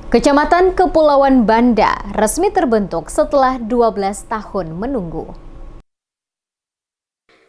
Kecamatan Kepulauan Banda resmi terbentuk setelah 12 tahun menunggu.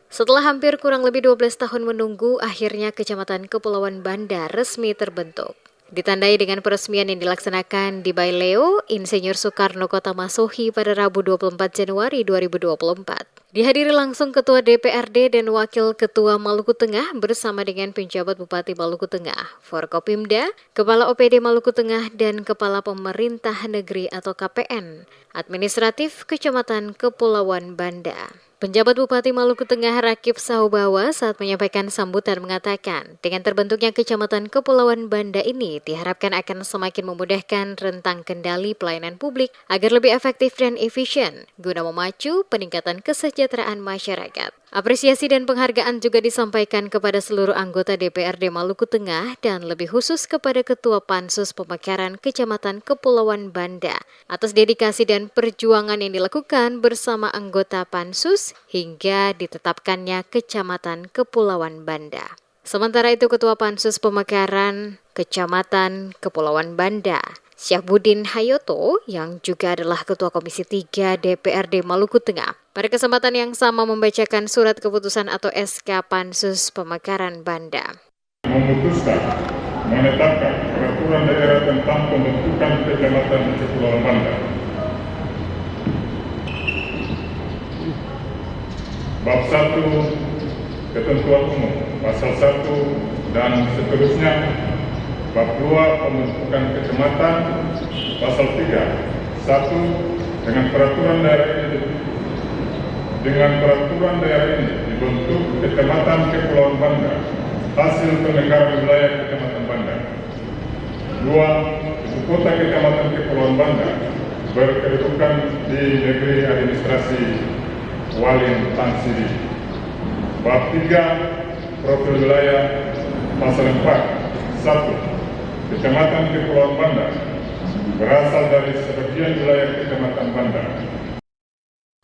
Setelah hampir kurang lebih 12 tahun menunggu, akhirnya Kecamatan Kepulauan Banda resmi terbentuk. Ditandai dengan peresmian yang dilaksanakan di Baileo, Insinyur Soekarno Kota Masohi pada Rabu 24 Januari 2024. Dihadiri langsung Ketua DPRD dan Wakil Ketua Maluku Tengah bersama dengan penjabat Bupati Maluku Tengah, Forkopimda, Kepala OPD Maluku Tengah, dan Kepala Pemerintah Negeri atau KPN, Administratif Kecamatan Kepulauan Banda. Penjabat Bupati Maluku Tengah Rakip Sahubawa saat menyampaikan sambutan mengatakan, dengan terbentuknya Kecamatan Kepulauan Banda ini diharapkan akan semakin memudahkan rentang kendali pelayanan publik agar lebih efektif dan efisien guna memacu peningkatan kesejahteraan masyarakat. Apresiasi dan penghargaan juga disampaikan kepada seluruh anggota DPRD Maluku Tengah dan lebih khusus kepada Ketua Pansus Pemekaran Kecamatan Kepulauan Banda atas dedikasi dan perjuangan yang dilakukan bersama anggota Pansus hingga ditetapkannya Kecamatan Kepulauan Banda. Sementara itu Ketua Pansus Pemekaran Kecamatan Kepulauan Banda, Syahbudin Hayoto, yang juga adalah Ketua Komisi 3 DPRD Maluku Tengah, pada kesempatan yang sama membacakan surat keputusan atau SK Pansus Pemekaran Banda. Memutuskan menetapkan peraturan daerah tentang pembentukan Kecamatan Kepulauan Banda. Bab 1 Ketentuan Umum, Pasal 1 dan seterusnya. Bab 2 Pembentukan Kecamatan, Pasal 3. 1. Dengan peraturan daerah ini dibentuk Kecamatan Kepulauan Banda, hasil pemekaran wilayah Kecamatan Banda. 2. Ibu kota Kecamatan Kepulauan Banda berkedudukan di negeri administrasi Walin Tansiri. Bab 3 Profil wilayah, Pasal 4. 1. Kecamatan Kepulauan Banda berasal dari sebagian wilayah Kecamatan Banda.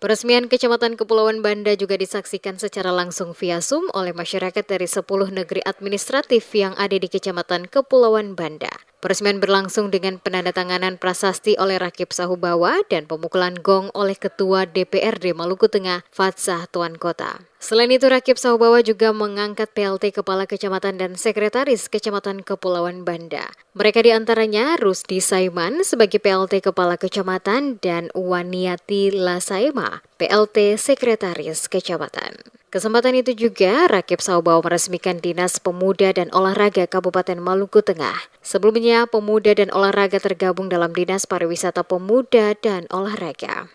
Peresmian Kecamatan Kepulauan Banda juga disaksikan secara langsung via Zoom oleh masyarakat dari 10 negeri administratif yang ada di Kecamatan Kepulauan Banda. Peresmian berlangsung dengan penandatanganan prasasti oleh Rakip Sahubawa dan pemukulan gong oleh Ketua DPRD Maluku Tengah, Fatsah Tuan Kota. Selain itu, Rakip Sahubawa juga mengangkat PLT Kepala Kecamatan dan Sekretaris Kecamatan Kepulauan Banda. Mereka diantaranya Rusdi Saiman sebagai PLT Kepala Kecamatan dan Waniati Lasaima, PLT Sekretaris Kecamatan. Kesempatan itu juga Rakip Sahubawa meresmikan Dinas Pemuda dan Olahraga Kabupaten Maluku Tengah. Sebelumnya, Pemuda dan Olahraga tergabung dalam Dinas Pariwisata Pemuda dan Olahraga.